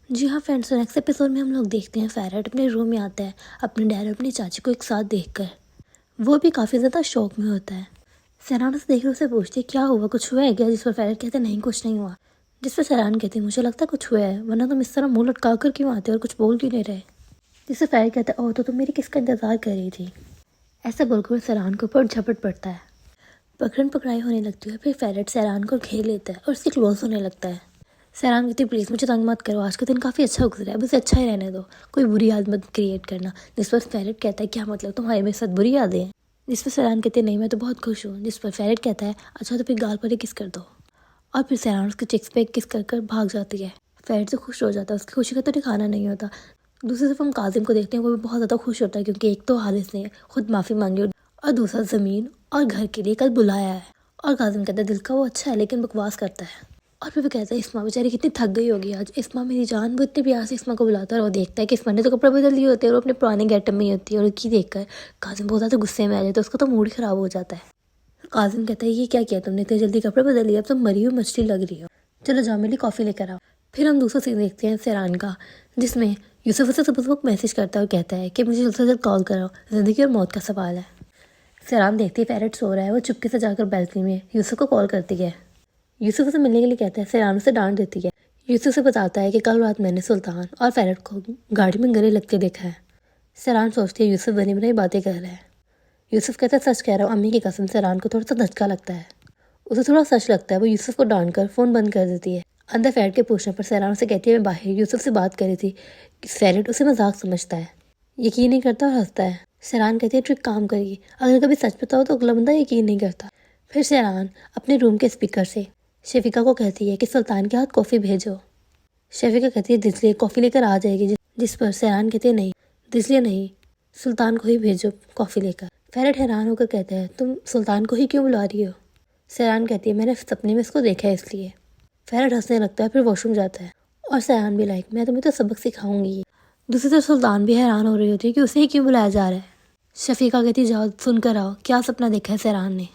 جی ہاں friends, next episode میں ہم لوگ دیکھتے ہیں فیرٹ اپنے روم میں آتا ہے اپنے ڈیڈ اور اپنی چاچی کو ایک ساتھ دیکھ کر۔ وہ بھی کافی زیادہ شوق میں ہوتا ہے۔ سیران اسے دیکھ کر اسے پوچھتی ہے کیا ہوا، کچھ ہوا ہے کیا؟ جس پر فیرٹ کہتے ہیں نہیں کچھ نہیں ہوا۔ جس پر سیران کہتی ہے مجھے لگتا ہے کچھ ہوا ہے، ورنہ تم اس طرح منہ لٹکا کر کیوں آتے اور کچھ بول کیوں نہیں رہے؟ جس سے فیرٹ کہتا ہے اوہ تو تم میری کس کا انتظار کر رہی تھی؟ ایسا بول کر سیران کے اوپر جھپٹ پڑتا ہے۔ پکڑن پکڑائی ہونے لگتی ہے، پھر فیرٹ سیران کو گھیر لیتا ہے اور اس کے کلوز ہونے لگتا ہے۔ سیران کہتی ہے پلیز مجھے تنگ مت کرو، آج کا دن کافی اچھا گزرا ہے، بس اچھا ہی رہنے دو، کوئی بری یاد مت کریٹ کرنا۔ جس پر فیرٹ کہتا ہے کیا مطلب، تمہارے میرے ساتھ بری یادیں ہیں؟ جس پر سیران کہتے ہیں نہیں میں تو بہت خوش ہوں۔ جس پر فیرٹ کہتا ہے اچھا تو پھر گال پر ہی کس کر دو، اور پھر سیران اس کے چیکس پہ کس کر کر بھاگ جاتی ہے۔ فیرٹ سے خوش ہو جاتا ہے، اس کی خوشی کا تو ٹھکانا نہیں ہوتا۔ دوسری طرف ہم کاظم کو دیکھتے ہیں، وہ بھی بہت زیادہ خوش ہوتا ہے کیونکہ ایک تو حارث نے خود معافی مانگی اور دوسرا زمین اور گھر کے لیے کل بلایا ہے۔ اور کاظم کہتا ہے دل کا وہ اچھا ہے لیکن بکواس کرتا ہے۔ اور پھر وہ کہتا ہے اسما بیچاری کتنی تھک گئی ہوگی آج، اسما میری جان۔ وہ اتنے پیار سے اسما کو بلاتا ہے اور وہ دیکھتا ہے کہ اسما نے تو کپڑے بدل لیے ہوتے ہیں اور وہ اپنے پرانے گیٹ اپ میں ہی ہوتی ہے، اور کی دیکھ کر کاظم بہت زیادہ غصے میں آ جاتا ہے، اس کا تو موڈ ہی خراب ہو جاتا ہے۔ کاظم کہتا ہے یہ کیا کیا تم نے، اتنی جلدی کپڑے بدل لیے، اب تم مری ہوئی مچھلی لگ رہی ہو، چلو جاؤ میری کافی لے کر آؤ۔ پھر ہم دوسرا سین دیکھتے ہیں سیران کا، جس میں یوسف اسے صبح صبح میسج کرتا ہے اور کہتا ہے کہ مجھے جلد سے جلد کال کرو، زندگی اور موت کا سوال ہے۔ سیران دیکھتی ہے فیرٹ سو رہا ہے، وہ چپکے سے جا کر بیلکنی میں یوسف کو کال کرتی ہے۔ یوسف اسے ملنے کے لیے کہتا ہے، سیران اسے ڈانٹ دیتی ہے۔ یوسف سے بتاتا ہے کہ کل رات میں نے سلطان اور فیرٹ کو گاڑی میں گلے لگتے دیکھا ہے۔ سیران سوچتی ہے یوسف بنی بنائی باتیں کر رہا ہے۔ یوسف کہتا ہے سچ کہہ رہا ہوں امی کی قسم۔ سیران کو تھوڑا سا دھچکا لگتا ہے، اسے تھوڑا سچ لگتا ہے، وہ یوسف کو ڈانٹ کر فون بند کر دیتی ہے۔ اندر فیرٹ کے پوچھنے پر سیران اسے کہتی ہے میں باہر یوسف سے بات کر رہی تھی۔ فیرٹ اسے مذاق سمجھتا ہے، یقین نہیں کرتا اور ہنستا ہے۔ سیران کہتی ہے ٹرک کام کرے گی، اگر کبھی سچ بتاؤ تو اگلا بندہ یقین نہیں کرتا۔ پھر سیران اپنے روم کے اسپیکر سے شفیقہ کو کہتی ہے کہ سلطان کے ہاتھ کافی بھیجو۔ شفیقہ کہتی ہے دجلیہ کافی لے کر آ جائے گی، جس پر سیران کہتی ہے نہیں دجلیہ نہیں، سلطان کو ہی بھیجو کافی لے کر۔ فیرٹ حیران ہو کر کہتا ہے تم سلطان کو ہی کیوں بلا رہی ہو؟ سیران کہتی ہے میں نے سپنے میں اس کو دیکھا ہے اس لیے۔ فیرٹ ہنسنے لگتا ہے، پھر واش روم جاتا ہے اور سیران بھی میں تمہیں تو سبق سکھاؤں گی۔ دوسری طرف سلطان بھی حیران ہو رہی ہوتی ہے کہ اسے ہی کیوں بلایا جا رہا ہے۔ شفیقہ کہتی جاؤ سن کر آؤ کیا سپنا دیکھا ہے سیران نے۔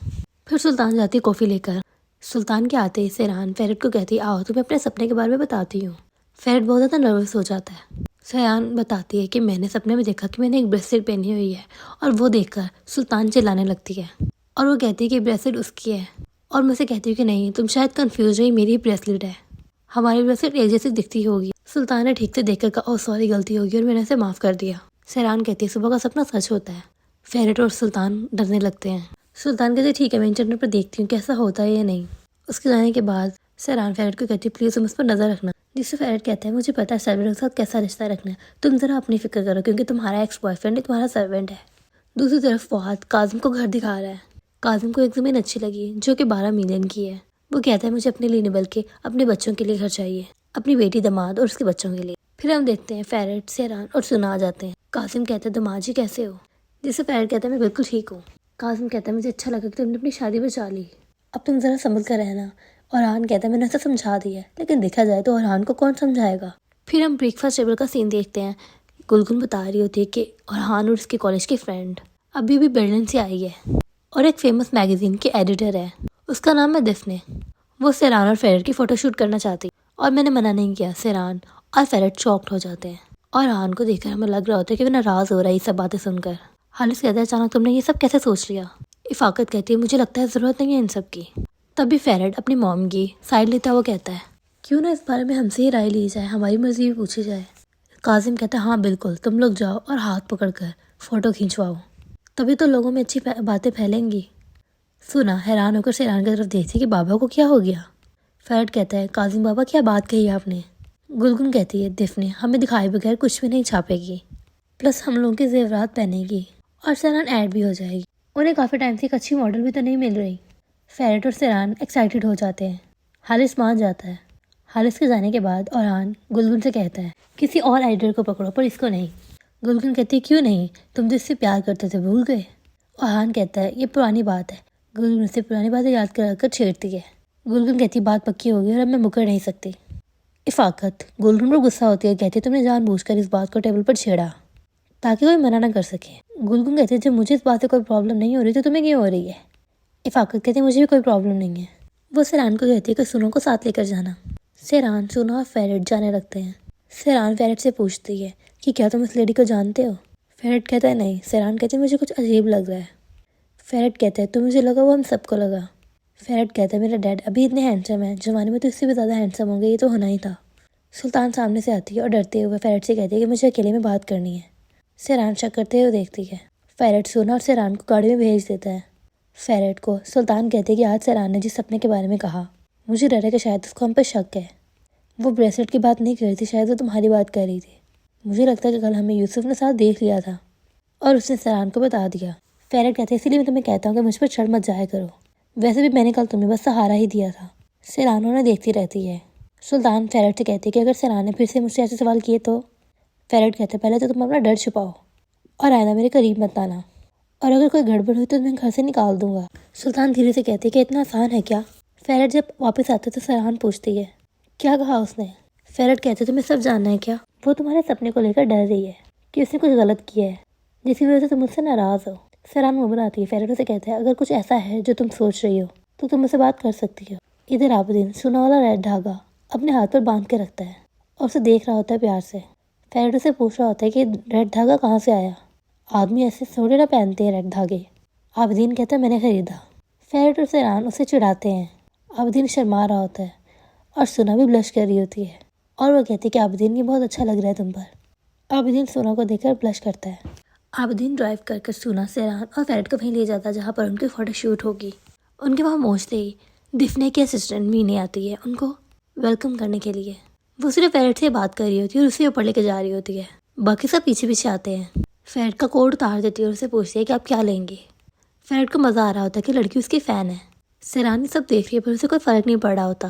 پھر سلطان جاتی کافی لے کر۔ سلطان کے آتے ہی سیران فیرٹ کو کہتی آؤ تمہیں اپنے سپنے کے بارے میں بتاتی ہوں۔ فیرٹ بہت زیادہ نروس ہو جاتا ہے۔ سیران بتاتی ہے کہ میں نے سپنے میں دیکھا کہ میں نے ایک بریسلیٹ پہنی ہوئی ہے، اور وہ دیکھ کر سلطان چلانے لگتی ہے اور وہ کہتی ہے کہ بریسلیٹ اس کی ہے، اور میں سے کہتی ہوں کہ نہیں تم شاید کنفیوز ہوئی، میری بریسلیٹ ہے، ہماری بریسلیٹ ایک جیسی دکھتی ہوگی۔ سلطان نے ٹھیک سے دیکھ کر کہا اوہ سوری غلطی ہوگی اور میں نے اسے معاف کر دیا۔ سیران کہتی ہے صبح کا سپنا سچ ہوتا ہے۔ فیرٹ اور سلطان ڈرنے لگتے ہیں۔ سلطان کہتے ٹھیک ہے میں انٹرنیٹ پر دیکھتی ہوں کیسا ہوتا ہے یا نہیں۔ اس کے جانے کے بعد سیران فیرٹ کو کہتی ہے پلیز تم اس پر نظر رکھنا۔ جس سے فیرٹ کہتا ہے مجھے پتا ہے سرونٹ کے ساتھ کیسا رشتہ رکھنا ہے، تم ذرا اپنی فکر کرو کیونکہ تمہارا ایکس بوائے فرینڈ تمہارا سرونٹ ہے۔ دوسری طرف فہد کاظم کو گھر دکھا رہا ہے۔ کاظم کو ایک زمین اچھی لگی جو کہ 12 ملین کی ہے۔ وہ کہتا ہے مجھے اپنے لیے نہیں بلکہ اپنے بچوں کے لیے گھر چاہیے، اپنی بیٹی داماد اور اس کے بچوں کے لیے۔ پھر ہم دیکھتے ہیں فیرٹ سیران اور سنا آ جاتے ہیں۔ کاظم کہتا ہے داماد جی کیسے ہو؟ جس سے فیرٹ کہتا ہے میں بالکل ٹھیک ہوں۔ کاظم کہتا ہے مجھے اچھا لگا کہ تم نے اپنی شادی بچا لی، اب تم ذرا سنبھل کر رہنا۔ اورحان کہتا ہے میں نے اسے سمجھا دیا ہے، لیکن دیکھا جائے تو اورحان کو کون سمجھائے گا۔ پھر ہم بریک فاسٹ ٹیبل کا سین دیکھتے ہیں۔ گلگن بتا رہی ہوتی ہے کہ اورحان اور اس کے کالج کی فرینڈ ابھی بھی برلن سے آئی ہے اور ایک فیمس میگزین کی ایڈیٹر ہے، اس کا نام ہے دفنے۔ وہ سیران اور فیرٹ کی فوٹو شوٹ کرنا چاہتی اور میں نے منع نہیں کیا۔ سیران اور فیرٹ شاکڈ ہو جاتے ہیں۔ اورحان کو دیکھ کر ہمیں لگ رہا ہوتا ہے کہ وہ ناراض ہو رہا ہے یہ سب باتیں سن کر۔ حارث کہتا ہے اچانک تم نے یہ سب کیسے سوچ لیا؟ افاقت کہتی ہے مجھے لگتا ہے ضرورت نہیں ہے ان سب کی۔ تبھی فیرٹ اپنی موم کی سائڈ لیتا وہ کہتا ہے کیوں نہ اس بارے میں ہم سے ہی رائے لی جائے، ہماری مرضی بھی پوچھی جائے۔ کاظم کہتا ہے ہاں بالکل، تم لوگ جاؤ اور ہاتھ پکڑ کر فوٹو کھینچواؤ، تبھی تو لوگوں میں اچھی باتیں پھیلیں گی۔ سنا حیران ہو کر سیران کی طرف دیکھتی کہ بابا کو کیا ہو گیا۔ فیرٹ کہتا ہے کاظم بابا کیا بات کہی آپ نے؟ گلگن کہتی ہے دفنے ہمیں دکھائے بغیر کچھ بھی نہیں چھاپے گی، پلس ہم لوگوں کے زیورات پہنے گی، اور سیران ایڈ بھی ہو جائے گی، انہیں کافی ٹائم سے ایک اچھی ماڈل بھی تو نہیں مل رہی۔ فیرٹ اور سیران ایکسائٹیڈ ہو جاتے ہیں۔ حارث مان جاتا ہے۔ حارث کے جانے کے بعد اورحان گلگن سے کہتا ہے کسی اور ایڈیٹر کو پکڑو پر اس کو نہیں۔ گلگن کہتی ہے کیوں نہیں، تم جس سے پیار کرتے تھے بھول گئے؟ اورحان کہتا ہے یہ پرانی بات ہے۔ گلگن اسے پرانی باتیں یاد کر کر چھیڑتی ہے۔ گلگن کہتی بات پکی ہو گئی اور اب میں مکر نہیں سکتی۔ افاقت گلگن پر غصہ ہوتی ہے، کہتی تم نے جان بوجھ کر اس بات کو ٹیبل پر چھیڑا تاکہ کوئی منع نہ کر سکے۔ گلگن کہتی ہے جب مجھے اس بات سے کوئی پرابلم نہیں ہو رہی تو تمہیں کیوں ہو رہی ہے؟ افاقت کہتی ہے مجھے بھی کوئی پرابلم نہیں ہے۔ وہ سیران کو کہتی ہے کہ سنو کو ساتھ لے کر جانا۔ سیران، سنا اور فیرٹ جانے لگتے ہیں۔ سیران فیرٹ سے پوچھتی ہے کہ کیا تم اس لیڈی کو جانتے ہو؟ فیرٹ کہتا ہے نہیں۔ سیران کہتے ہیں مجھے کچھ عجیب لگ رہا ہے۔ فیرٹ کہتا ہے تو مجھے لگا وہ ہم سب کو لگا۔ فیرٹ کہتا ہے میرا ڈیڈ ابھی اتنے ہینڈسم ہے، جوانی میں تو اس سے بھی زیادہ ہینڈسم ہوں گے، یہ تو ہونا ہی تھا۔ سلطان سامنے سے آتی ہے اور ڈرتے ہوئے فیرٹ سے کہتی ہے کہ مجھے اکیلے میں بات کرنی ہے۔ سیران شک کرتے ہوئے دیکھتی ہے۔ فیرٹ سونا اور سیران کو گاڑی میں بھیج دیتا ہے۔ فیرٹ کو سلطان کہتے ہیں کہ آج سیران نے جس سپنے کے بارے میں کہا، مجھے ڈر ہے کہ شاید اس کو ہم پہ شک ہے۔ وہ بریسلٹ کی بات نہیں کر رہی تھی، شاید وہ تمہاری بات کر رہی تھی۔ مجھے لگتا ہے کہ کل ہمیں یوسف نے ساتھ دیکھ لیا تھا اور اس نے سیران کو بتا دیا۔ فیرٹ کہتے ہیں اسی لیے میں تمہیں کہتا ہوں کہ مجھ پر چڑھ مت جایا کرو، ویسے بھی میں نے کل تمہیں بس سہارا ہی دیا تھا۔ سیران انہیں دیکھتی رہتی ہے۔ سلطان فیرٹ سے کہتے ہیں کہ اگر سیران نے پھر سے مجھ سے ایسے سوال کیے تو؟ فیرٹ کہتے ہیں پہلے تو تم اپنا ڈر چھپاؤ اور آئندہ میرے قریب مت آنا، اور اگر کوئی گڑبڑ ہوئی تو تمہیں گھر سے نکال دوں گا۔ سلطان دھیرے سے کہتے ہیں کہ اتنا آسان ہے کیا؟ فیرٹ جب واپس آتے تو سیران پوچھتی ہے کیا کہا اس نے؟ فیرٹ کہتے تمہیں سب جاننا ہے کیا؟ وہ تمہارے سپنے کو لے کر ڈر رہی ہے کہ اس نے کچھ غلط کیا ہے جس کی وجہ سے تم مجھ سے ناراض ہو۔ سیران منہ ہے۔ فیرٹ سے کہتا ہے اگر کچھ ایسا ہے جو تم سوچ رہی ہو تو تم مجھ سے بات کر سکتی ہو۔ ادھر عابدین سونا والا ریڈ دھاگا اپنے ہاتھ پر باندھ کے رکھتا ہے اور اسے دیکھ رہا ہوتا ہے پیار سے۔ فیرٹ سے پوچھ رہا ہوتا ہے کہ ریڈ دھاگا کہاں سے آیا؟ آدمی ایسے تھوڑے نہ پہنتے ہیں ریڈ دھاگے۔ عابدین کہتا ہے میں نے خریدا۔ فیرٹ اور سیران اسے چڑھاتے ہیں۔ عابدین شرما رہا ہوتا ہے اور سونا بھی بلش کر رہی ہوتی ہے اور وہ کہتی ہے کہ عابدین یہ بہت اچھا لگ رہا ہے تم پر۔ عابدین سونا کو دیکھ کر بلش کرتا ہے۔ عابدین ڈرائیو کر کر سونا، سیران اور فیرٹ کو وہیں لے جاتا ہے جہاں پر ان کی فوٹو شوٹ ہوگی۔ ان کے وہاں پہنچتے ہی دفنے کی اسسٹنٹ مینے آتی ہے ان کو ویلکم کرنے کے لیے۔ وہ صرف فیرٹ سے بات کر رہی ہوتی ہے اور اسے اوپر لے کے جا رہی ہوتی ہے، باقی سب پیچھے پیچھے آتے ہیں۔ فیرٹ کا کوٹ اتار دیتی ہے اور اسے پوچھتی ہے کہ آپ کیا لیں گے۔ فیرٹ کو مزہ آ رہا ہوتا ہے کہ لڑکی اس کی فین ہے۔ سیران یہ سب دیکھ رہی ہے پر اسے کوئی فرق نہیں پڑ رہا ہوتا،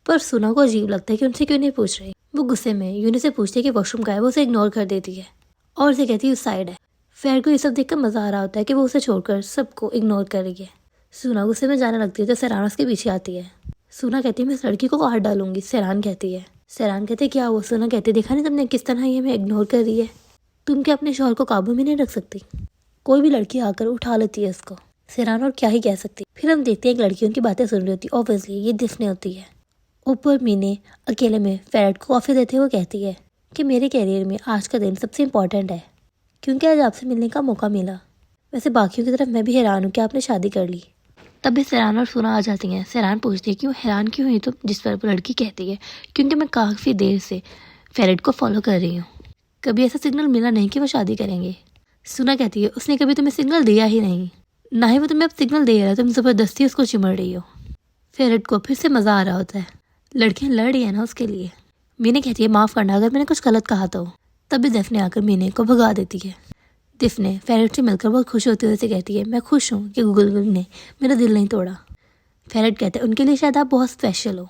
پر سونا کو عجیب لگتا ہے کہ ان سے کیوں نہیں پوچھ رہی۔ وہ غصے میں یونی سے پوچھتی ہے کہ واش روم کا ہے، وہ اسے اگنور کر دیتی ہے اور اسے کہتی ہے اس سائڈ ہے۔ فیرٹ کو یہ سب دیکھ کر مزہ آ رہا ہوتا ہے کہ وہ اسے چھوڑ کر سب کو اگنور کر رہی ہے۔ سونا غصے میں جانے لگتی ہے تو سیران اس کے پیچھے آتی ہے۔ سونا کہتی ہے میں اس لڑکی کو کاٹ ڈالوں گی۔ سیران کہتی ہے کیا ہوا؟ سونا کہتی ہے دیکھا نہیں تم نے کس طرح یہ ہمیں اگنور کر رہی ہے؟ تم کیا اپنے شوہر کو قابو میں نہیں رکھ سکتی؟ کوئی بھی لڑکی آ کر اٹھا لیتی ہے اس کو۔ سیران اور کیا ہی کہہ سکتی۔ پھر ہم دیکھتے ہیں ایک لڑکی ان کی باتیں سن رہی ہوتی ہے، اوبویسلی یہ دفنے ہوتی ہے۔ اوپر مینے اکیلے میں فیرٹ کو کافی دیتے ہوئے کہتی ہے کہ میرے کیریئر میں آج کا دن سب سے امپورٹنٹ ہے کیونکہ آج آپ سے ملنے کا موقع ملا۔ ویسے باقیوں کی طرف میں بھی حیران ہوں کہ آپ نے شادی کر لی۔ تب بھی سیران اور سونا آ جاتی ہیں۔ سیران پوچھتی ہے کیوں حیران کیوں ہوئی تم؟ جس پر وہ لڑکی کہتی ہے کیونکہ میں کافی دیر سے فیرٹ کو فالو کر رہی ہوں، کبھی ایسا سگنل ملا نہیں کہ وہ شادی کریں گے۔ سونا کہتی ہے اس نے کبھی تمہیں سگنل دیا ہی نہیں، نہ ہی وہ تمہیں اب سگنل دے رہا ہے، تم زبردستی اس کو چمڑ رہی ہو۔ فیرٹ کو پھر سے مزہ آ رہا ہوتا ہے، لڑکیاں لڑ رہی ہیں نا اس کے لیے۔ مینے کہتی ہے معاف کرنا اگر میں نے کچھ غلط کہا تو۔ تب بھی دفنے آ کر مینے کو بھگا دیتی ہے۔ دفنے فیرٹ سے مل کر بہت خوش ہوتے ہوئے سے کہتی ہے میں خوش ہوں کہ گلگل نے میرا دل نہیں توڑا۔ فیرٹ کہتے ہیں ان کے لیے شاید آپ بہت اسپیشل ہو۔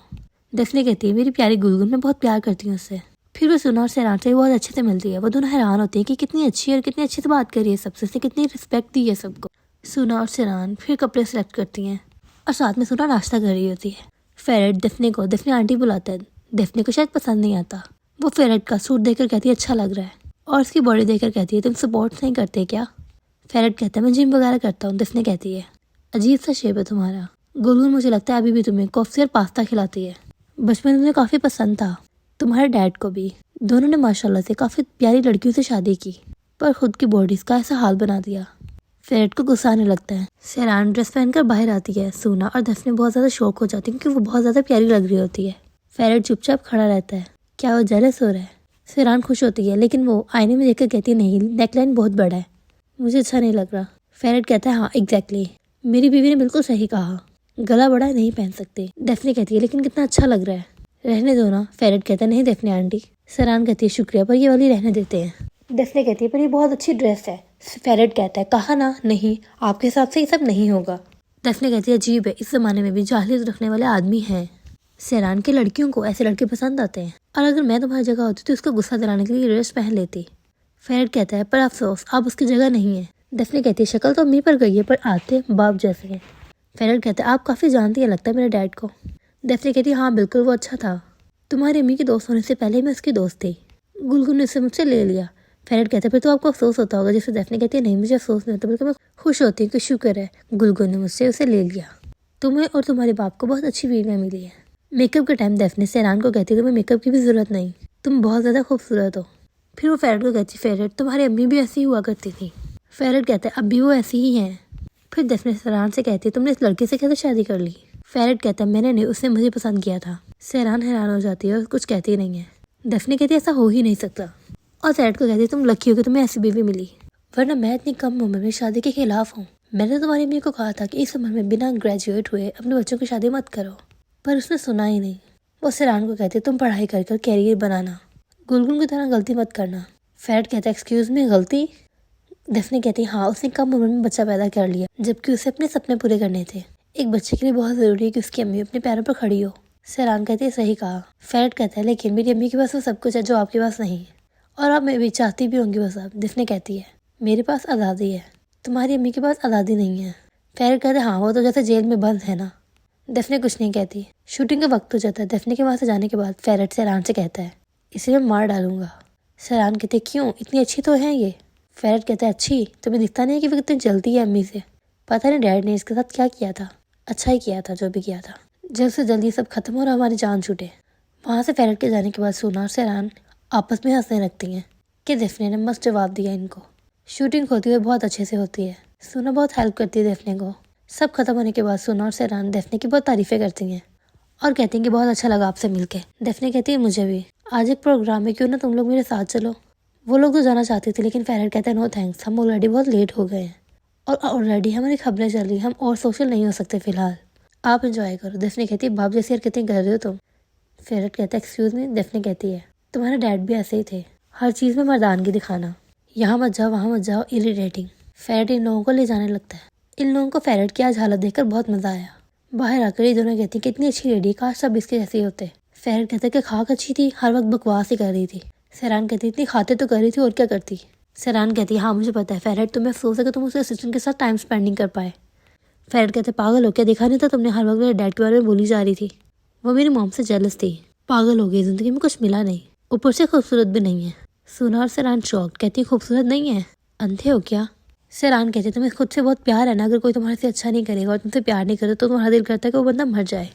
دفنے کہتی ہے میری پیاری گلگل، میں بہت پیار کرتی ہوں اس سے۔ پھر وہ سونا اور سیران سے بہت اچھے سے ملتی ہے۔ وہ دونوں حیران ہوتے ہیں کہ کتنی اچھی اور کتنی اچھے سے بات کر رہی ہے سب سے، کتنی رسپیکٹ دی ہے سب کو۔ سونا اور سیران پھر کپڑے سلیکٹ کرتی ہیں اور ساتھ میں سونا ناشتہ کر رہی ہوتی ہے۔ فیرٹ دفنے آنٹی بلاتا ہے۔ دفنے کو شاید پسند نہیں آتا۔ وہ فیرٹ کا سوٹ دیکھ کر کہتی ہے اچھا لگ رہا ہے اور اس کی باڈی دیکھ کر کہتی ہے تم سپورٹ نہیں کرتے کیا؟ فیرٹ کہتا ہے میں جم وغیرہ کرتا ہوں۔ دفنے کہتی ہے عجیب سا شیپ ہے تمہارا۔ گلگل مجھے لگتا ہے ابھی بھی تمہیں کافی اور پاستا کھلاتی ہے، بچپن میں تمہیں کافی پسند تھا، تمہارے ڈیڈ کو بھی۔ دونوں نے ماشاءاللہ سے کافی پیاری لڑکیوں سے شادی کی پر خود کی باڈیز کا ایسا حال بنا دیا۔ فیرٹ کو غصہ آنے لگتا ہے۔ سیران ڈریس پہن کر باہر آتی ہے۔ سونا اور دفنے بہت زیادہ شوق ہو جاتی ہے کیونکہ وہ بہت زیادہ پیاری لگ رہی ہوتی ہے۔ فیرٹ چپ چاپ کھڑا رہتا ہے، کیا وہ جیلس ہو رہا ہے؟ سیران خوش ہوتی ہے لیکن وہ آئینے میں دیکھ کر کہتی ہے نہیں، نیک لائن بہت بڑا ہے، مجھے اچھا نہیں لگ رہا۔ فیرٹ کہتا ہے ہاں ایگزیکٹلی، میری بیوی نے بالکل صحیح کہا، گلا بڑا ہے نہیں پہن سکتے۔ دفنے کہتی ہے لیکن کتنا اچھا لگ رہا ہے، رہنے دو نا۔ فیرٹ کہتا ہے نہیں دفنے آنٹی۔ سیران کہتی ہے شکریہ پر یہ والی رہنے دیتے ہیں۔ دفنے کہتی ہے پر یہ بہت اچھی ڈریس ہے۔ فیرٹ کہتا ہے کہا نا نہیں، آپ کے حساب سے یہ سب نہیں ہوگا۔ دفنے کہتی ہے عجیب ہے، اس زمانے میں بھی جاہلیت رکھنے والے آدمی ہیں۔ سیران کے لڑکیوں کو ایسے لڑکے پسند آتے ہیں اور اگر میں تمہاری جگہ ہوتی تو اس کو غصہ دلانے کے لیے ڈریس پہن لیتی۔ فیرٹ کہتا ہے پر افسوس آپ اس کی جگہ نہیں ہے۔ دفنے کہتی ہے شکل تو امی پر گئی ہے پر آتے باپ جیسے ہیں۔ فیرٹ کہتا ہے آپ کافی جانتی ہیں لگتا ہے میرے ڈیڈ کو۔ دفنے کہتی ہے ہاں بالکل، وہ اچھا تھا، تمہاری امی کی دوست ہونے سے پہلے میں اس کی دوست تھی، گلگل نے اسے مجھ سے لے لیا۔ فیرٹ کہتا ہے پھر تو آپ کو افسوس ہوتا ہوگا، جسے دفنے کہتی ہے نہیں مجھے افسوس نہیں ہوتا بلکہ میں خوش ہوتی ہوں کہ شکر ہے گلگل نے مجھ سے اسے لے لیا، تمہیں اور تمہارے باپ کو بہت اچھی بیویاں ملی ہیں۔ میک اپ کے ٹائم دفنے سیران کو کہتی ہے تمہیں میک اپ کی بھی ضرورت نہیں، تم بہت زیادہ خوبصورت ہو۔ پھر وہ فیرٹ کو کہتی فیرٹ تمہاری امی بھی ایسی ہی ہوا کرتی تھی۔ فیرٹ کہتا ہے اب بھی وہ ایسی ہی ہیں۔ پھر ڈیفنے سیران سے کہتی ہے تم نے اس لڑکے سے کیسے شادی کر لی؟ فیرٹ کہتا ہے میں نے نہیں، اس نے مجھے پسند کیا تھا۔ سیران حیران ہو جاتی ہے اور کچھ کہتی نہیں ہے۔ ڈیفنے کہتی ہے ایسا ہو ہی نہیں سکتا، اور فیرٹ کو کہتی ہے تم لکی ہو کہ تمہیں ایسی بیوی ملی، ورنہ میں اتنی کم عمر میں شادی کے خلاف ہوں۔ میں نے تمہاری امی کو کہا تھا کہ اس عمر میں بنا گریجویٹ ہوئے اپنے بچوں کی شادی مت کرو، پر اس نے سنا ہی نہیں۔ وہ سیران کو کہتی ہے تم پڑھائی کر کر کیریئر بنانا، گلگن کی طرح غلطی مت کرنا۔ فیرٹ کہتا ہے ایکسکیوز می غلطی؟ ڈیفنے کہتی ہے ہاں، اس نے کم عمر میں بچہ پیدا کر لیا جبکہ اسے اپنے سپنے پورے کرنے تھے۔ ایک بچے کے لیے بہت ضروری ہے کہ اس کی امی اپنے پیروں پر کھڑی ہو۔ سیران کہتی ہے صحیح کہا۔ فیرٹ کہتا ہے لیکن میری امی کے پاس وہ سب کچھ ہے جو آپ کے پاس نہیں، اور آپ میں بھی چاہتی بھی ہوں گی وہ سب۔ ڈیفنے کہتی ہے میرے پاس آزادی ہے، تمہاری امی کے پاس آزادی نہیں ہے۔ فیرٹ کہتے ہیں ہاں، وہ تو جیسے جیل میں بند ہے نا۔ ڈیفنے کچھ نہیں کہتی۔ شوٹنگ کا وقت ہو جاتا ہے۔ ڈیفنے کے وہاں سے جانے کے بعد فیرٹ سیران سے کہتا ہے اسے میں مار ڈالوں گا۔ سیران کہتے کیوں، اتنی اچھی تو ہے یہ؟ فیرٹ کہتا ہے اچھی؟ تمہیں دکھتا نہیں ہے کہ وہ کتنی جلدی ہے امی سے؟ پتہ نہیں ڈیڈ نے اس کے ساتھ کیا کیا تھا، اچھا ہی کیا تھا جو بھی کیا تھا، جلد سے جلدی سب ختم ہو رہا، ہماری جان چھوٹے۔ وہاں سے فیرٹ کے جانے کے بعد سونا اور سیران آپس میں ہنسنے لگتی ہیں کہ ڈیفنے نے مست جواب دیا ان کو۔ شوٹنگ ہوتی ہوئے بہت اچھے سے ہوتی ہے۔ سونا بہت ہیلپ کرتی ہے ڈیفنے کو۔ سب ختم ہونے کے بعد سونا اور سیران ڈیفنے کی بہت تعریفیں کرتی ہیں اور کہتی ہیں کہ بہت اچھا لگا آپ سے مل کے۔ ڈیفنے کہتی ہے مجھے بھی، آج ایک پروگرام ہے، کیوں نہ تم لوگ میرے ساتھ چلو؟ وہ لوگ تو جانا چاہتے تھے لیکن فیرٹ کہتا ہے نو تھینکس، ہم آلریڈی بہت لیٹ ہو گئے ہیں اور آلریڈی ہماری خبریں چل رہی ہیں، ہم اور سوشل نہیں ہو سکتے فی الحال، آپ انجوائے کرو۔ ڈیفنے کہتی ہے باپ جیسی حرکتیں کر رہے ہو تم۔ فیرٹ کہتا ہے ایکسکیوز می؟ ڈیفنے کہتی ہے تمہارے ڈیڈ بھی ایسے ہی تھے، ہر چیز میں مردانگی دکھانا، یہاں مت جاؤ وہاں مت جاؤ، اریٹیٹنگ۔ فیرٹ ان لوگوں کو لے جانے لگتا ہے۔ ان لوگوں کو فیرٹ کی آج حالت دیکھ کر بہت مزہ آیا۔ باہر آ کر یہ دونوں کہتی کتنی اچھی لیڈی، کاش سب اس کے جیسے ہوتے۔ فیرٹ کہتا ہے کہ خاک اچھی تھی، ہر وقت بکواس ہی کر رہی تھی۔ سیران کہتی اتنی کھاتے تو کر رہی تھی اور کیا کرتی۔ سیران کہتی ہاں مجھے پتا ہے فیرٹ، تمہیں افسوس ہے کہ تم اس اسسٹنٹ کے ساتھ ٹائم اسپینڈ نہیں کر پائے۔ فیرٹ کہتے پاگل ہو کیا، دیکھا نہیں تھا تم نے ہر وقت میرے ڈیڈ کے بارے میں بولی جا رہی تھی، وہ میری موم سے جیلس تھی، پاگل ہو گئی، زندگی میں کچھ ملا نہیں، اوپر سے خوبصورت بھی نہیں ہے۔ سونا اور سیران شوق، کہتی خوبصورت نہیں ہے، اندھے ہو کیا؟ سیران کہتے تمہیں خود سے بہت پیار ہے نا، اگر کوئی تمہارے سے اچھا نہیں کرے گا اور تم سے پیار نہیں کرے تو تمہارا دل کرتا ہے کہ وہ بندہ مر جائے۔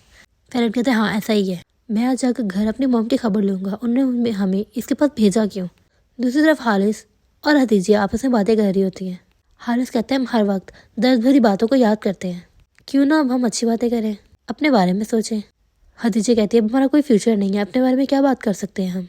فیرٹ کہتے ہاں ایسا ہی ہے، میں آج جا کر گھر اپنی موم کی خبر لوں گا، انہوں نے ہمیں اس کے پاس بھیجا کیوں۔ دوسری طرف حارث اور حدیجہ آپس میں باتیں کر رہی ہوتی ہیں۔ حارث کہتے ہیں ہم ہر وقت درد بھری باتوں کو یاد کرتے ہیں، کیوں نہ اب ہم اچھی باتیں کریں، اپنے بارے میں سوچیں۔ حدیجہ کہتی ہے اب ہمارا کوئی فیوچر نہیں ہے، اپنے بارے میں کیا بات کر سکتے ہیں ہم،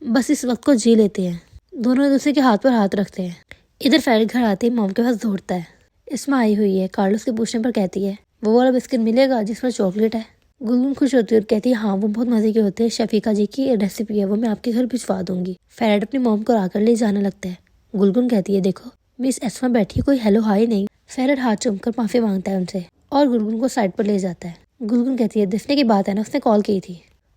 بس اس وقت کو جی لیتے ہیں۔ دونوں ایک دوسرے کے ہاتھ پر ہاتھ رکھتے ہیں۔ ادھر فیرٹ گھر آتے ہی موم کے پاس دوڑتا ہے، اسما آئی ہوئی ہے، کارلوس کے پوچھنے پر کہتی ہے وہ والا بسکٹ ملے گا جس میں چاکلیٹ ہے؟ گلگن خوش ہوتی ہے اور کہتی ہے ہاں وہ بہت مزے کے ہوتے ہیں، شفیقہ جی کی ریسیپی ہے، وہ میں آپ کے گھر بھجوا دوں گی۔ فیرٹ اپنی موم کو آ کر لے جانے لگتا ہے۔ گلگن کہتی ہے دیکھو مس اسما بیٹھی، کوئی ہیلو ہائی نہیں۔ فیرٹ ہاتھ چوم کر معافی مانگتا ہے ان سے اور گلگن کو سائڈ پر لے جاتا ہے۔ گلگن کہتی ہے ڈیفنے کی بات ہے نا، اس نے کال کی تھی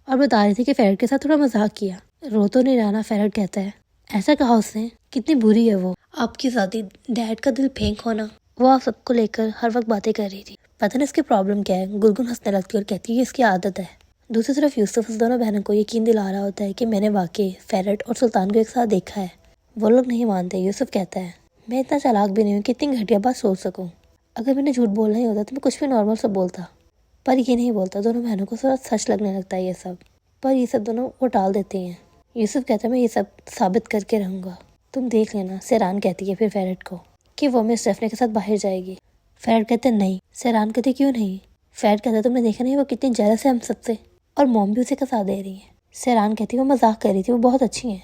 اور بتا رہی تھی کہ فیرٹ کے ساتھ تھوڑا مذاق کیا، رو تو نہیں رہا؟ فیرٹ کہتا ہے ایسا کہا اس نے، کتنی بری ہے وہ، آپ کی ذاتی ڈیڈ کا دل پھینک ہونا، وہ آپ سب کو لے کر ہر وقت باتیں کر رہی تھی، پتہ نہیں اس کی پرابلم کیا ہے۔ گلگن ہنسنے لگتی ہے اور کہتی ہے اس کی عادت ہے۔ دوسری طرف یوسف اس دونوں بہنوں کو یقین دلا رہا ہوتا ہے کہ میں نے واقعی فیرٹ اور سلطان کو ایک ساتھ دیکھا ہے۔ وہ لوگ نہیں مانتے۔ یوسف کہتا ہے میں اتنا چالاک بھی نہیں ہوں کہ اتنی گھٹیا بات سوچ سکوں، اگر میں نے جھوٹ بولنا ہی ہوتا تو میں کچھ بھی نارمل سا بولتا، پر یہ نہیں بولتا۔ دونوں بہنوں کو تھوڑا سچ لگنے لگتا ہے یہ سب، پر یہ سب دونوں وہ ٹال دیتے ہیں۔ یوسف کہتا ہے میں یہ سب ثابت کر کے رہوں گا، تم دیکھ لینا۔ سیران کہتی ہے پھر فیرٹ کو کہ وہ مس ڈیفنے کے ساتھ باہر جائے گی۔ فیرٹ کہتے ہیں نہیں۔ سیران کہتے کیوں نہیں؟ فیرٹ کہتا ہے تم نے دیکھا نہیں وہ کتنی جیلس ہے ہم سب سے، اور موم بھی اسے کا ساتھ دے رہی ہے۔ سیران کہتی ہے وہ مذاق کر رہی تھی، وہ بہت اچھی ہیں،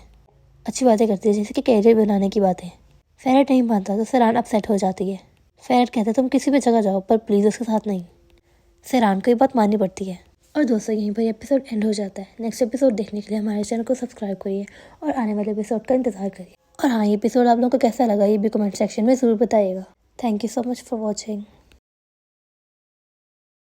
اچھی باتیں کرتی ہے جیسے کہ کیریئر بنانے کی باتیں۔ فیرٹ نہیں مانتا تو سیران اپسیٹ ہو جاتی ہے۔ فیرٹ کہتا ہے تم کسی بھی جگہ جاؤ پر پلیز اس کے ساتھ نہیں۔ سیران کو یہ بات ماننی پڑتی ہے۔ اور دوستوں یہیں پر یہ ایپیسوڈ اینڈ ہو جاتا ہے۔ نیکسٹ ایپیسوڈ دیکھنے کے لیے ہمارے چینل کو سبسکرائب کریے اور آنے والے ایپیسوڈ کا انتظار کریے۔ اور ہاں، یہ ایپیسوڈ آپ لوگوں کو کیسا لگا یہ بھی کمنٹ سیکشن میں ضرور بتائیے گا۔ Thank you so much for watching.